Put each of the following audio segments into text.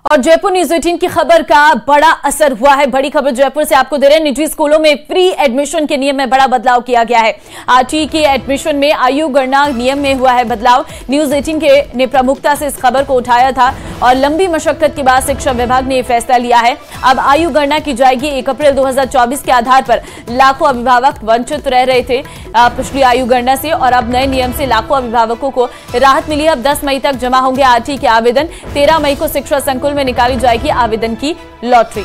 और जयपुर न्यूज 18 की खबर का बड़ा असर हुआ है। बड़ी खबर जयपुर से आपको दे रहे हैं। निजी स्कूलों में प्री एडमिशन के नियम में बड़ा बदलाव किया गया है। आरटी के एडमिशन में आयु गणना नियम में हुआ है बदलाव। न्यूज 18 ने प्रमुखता से इस खबर को उठाया था और लंबी मशक्कत के बाद शिक्षा विभाग ने यह फैसला लिया है। अब आयु गणना की जाएगी। 1 अप्रैल 2024 के आधार पर लाखों अभिभावक वंचित रह रहे थे पिछली आयु गणना से, और अब नए नियम से लाखों अभिभावकों को राहत मिली। अब 10 मई तक जमा होंगे आरटी के आवेदन। 13 मई को शिक्षा संकुल में निकाली जाएगी आवेदन की लॉटरी।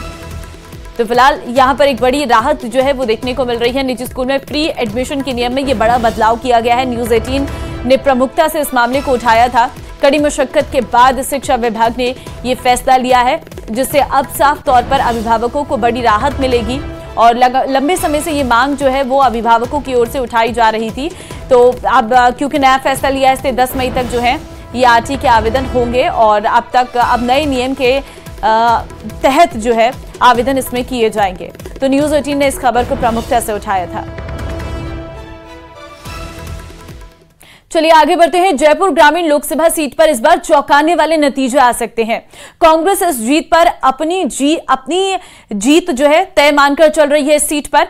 तो फिलहाल यहां पर एक बड़ी राहत जो है वो देखने को मिल रही है। निजी स्कूल में प्री एडमिशन के नियम में ये बड़ा बदलाव किया गया है। न्यूज 18 ने प्रमुखता से इस मामले को उठाया था। कड़ी मशक्कत के बाद शिक्षा विभाग ने ये फैसला लिया है, जिससे अब साफ तौर पर अभिभावकों को बड़ी राहत मिलेगी। और लंबे समय से ये मांग जो है वो अभिभावकों की ओर से उठाई जा रही थी। तो अब क्योंकि नया फैसला लिया है, इससे 10 मई तक जो है ये आरटी के आवेदन होंगे और अब नए नियम के तहत जो है आवेदन इसमें किए जाएंगे। तो न्यूज 18 ने इस खबर को प्रमुखता से उठाया था। चलिए आगे बढ़ते हैं। जयपुर ग्रामीण लोकसभा सीट पर इस बार चौंकाने वाले नतीजे आ सकते हैं। कांग्रेस इस जीत पर अपनी जीत जो है तय मानकर चल रही है इस सीट पर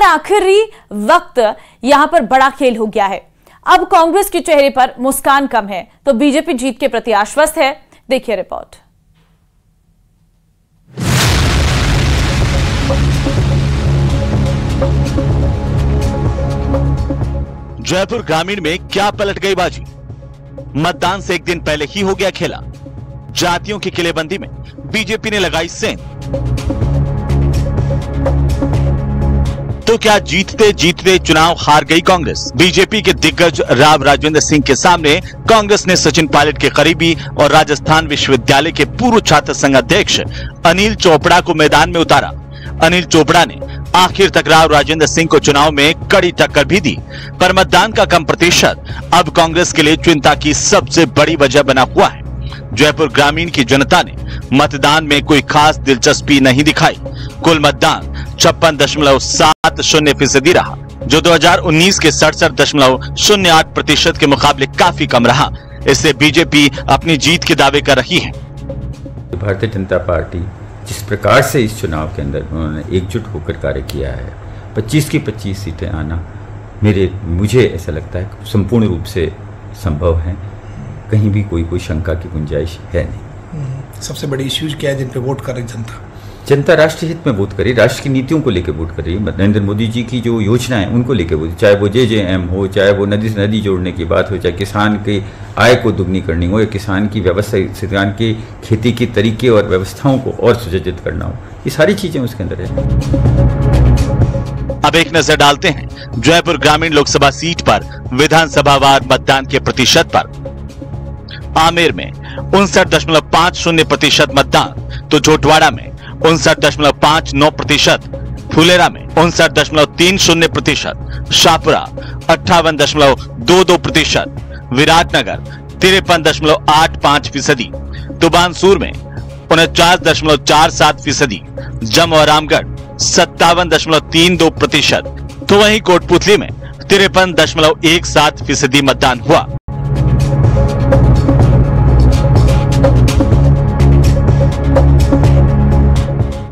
आखिरी वक्त यहां पर बड़ा खेल हो गया है। अब कांग्रेस के चेहरे पर मुस्कान कम है तो बीजेपी जीत के प्रति आश्वस्त है। देखिए रिपोर्ट। जयपुर ग्रामीण में क्या पलट गई बाजी। मतदान से एक दिन पहले ही हो गया खेला। जातियों की किलेबंदी में बीजेपी ने लगाई सेंध। तो क्या जीतते जीतते चुनाव हार गई कांग्रेस। बीजेपी के दिग्गज राव राजेंद्र सिंह के सामने कांग्रेस ने सचिन पायलट के करीबी और राजस्थान विश्वविद्यालय के पूर्व छात्र संघ अध्यक्ष अनिल चोपड़ा को मैदान में उतारा। अनिल चोपड़ा ने आखिर तक राव राजेंद्र सिंह को चुनाव में कड़ी टक्कर भी दी, पर मतदान का कम प्रतिशत अब कांग्रेस के लिए चिंता की सबसे बड़ी वजह बना हुआ है। जयपुर ग्रामीण की जनता ने मतदान में कोई खास दिलचस्पी नहीं दिखाई। कुल मतदान 56.70% रहा, जो 2019 के 67.08% के मुकाबले काफी कम रहा। इससे बीजेपी अपनी जीत के दावे कर रही है। भारतीय जनता पार्टी जिस प्रकार से इस चुनाव के अंदर उन्होंने एकजुट होकर कार्य किया है, 25 की 25 सीटें आना मुझे ऐसा लगता है संपूर्ण रूप से संभव है। कहीं भी कोई शंका की गुंजाइश है नहीं। सबसे बड़ी इश्यूज क्या है जिन पे वोट कर रही जनता राष्ट्र हित में वोट करी, राष्ट्र की नीतियों को लेकर वोट कर रही है। नरेंद्र मोदी जी की जो योजना है उनको लेकर वोट, चाहे वो JJM हो, चाहे वो नदी से नदी जोड़ने की बात हो, चाहे किसान की आय को दुगनी करनी हो, या किसान की व्यवस्था, किसान की खेती के तरीके और व्यवस्थाओं को और सुसज्जित करना हो, ये सारी चीजें उसके अंदर है। अब एक नजर डालते हैं जयपुर ग्रामीण लोकसभा सीट पर विधानसभावार मतदान के प्रतिशत पर। आमेर में 59.50% मतदान, तो जोटवाड़ा में 59.59%, फुलेरा में 59.30%, शाहपुरा 58.22%, विराटनगर 53.85%, तो बानसूर में 49.47%, जम और रामगढ़ 57.32%, तो वहीं कोटपुतली में 53.17% मतदान हुआ।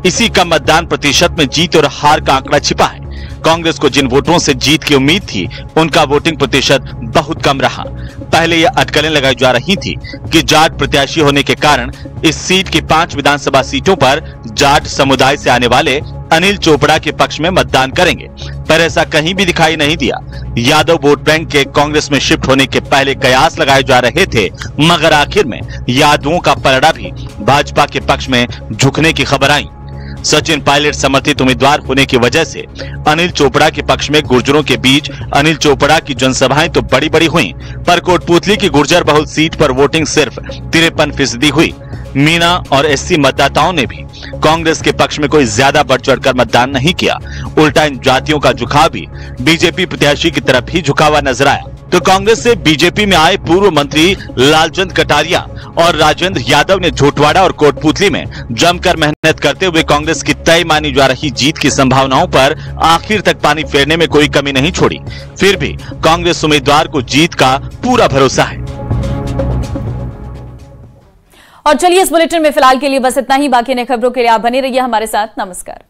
इसी का मतदान प्रतिशत में जीत और हार का आंकड़ा छिपा है। कांग्रेस को जिन वोटों से जीत की उम्मीद थी, उनका वोटिंग प्रतिशत बहुत कम रहा। पहले यह अटकलें लगाई जा रही थी कि जाट प्रत्याशी होने के कारण इस सीट की 5 विधानसभा सीटों पर जाट समुदाय से आने वाले अनिल चोपड़ा के पक्ष में मतदान करेंगे, पर ऐसा कहीं भी दिखाई नहीं दिया। यादव वोट बैंक के कांग्रेस में शिफ्ट होने के पहले कयास लगाए जा रहे थे, मगर आखिर में यादवों का पलड़ा भी भाजपा के पक्ष में झुकने की खबर आई। सचिन पायलट समर्थित उम्मीदवार होने की वजह से अनिल चोपड़ा के पक्ष में गुर्जरों के बीच अनिल चोपड़ा की जनसभाएं तो बड़ी बड़ी हुई, पर कोटपुतली की गुर्जर बहुल सीट पर वोटिंग सिर्फ 53% हुई। मीना और SC मतदाताओं ने भी कांग्रेस के पक्ष में कोई ज्यादा बढ़ चढ़कर मतदान नहीं किया। उल्टा इन जातियों का झुकाव भी बीजेपी प्रत्याशी की तरफ ही झुका हुआ नजर आया। तो कांग्रेस से बीजेपी में आए पूर्व मंत्री लालचंद कटारिया और राजेंद्र यादव ने झोटवाड़ा और कोटपुतली में जमकर मेहनत करते हुए कांग्रेस की तय मानी जा रही जीत की संभावनाओं पर आखिर तक पानी फेरने में कोई कमी नहीं छोड़ी। फिर भी कांग्रेस उम्मीदवार को जीत का पूरा भरोसा है। और चलिए इस बुलेटिन में फिलहाल के लिए बस इतना ही। बाकी नई खबरों के लिए आप बने रहिए हमारे साथ। नमस्कार।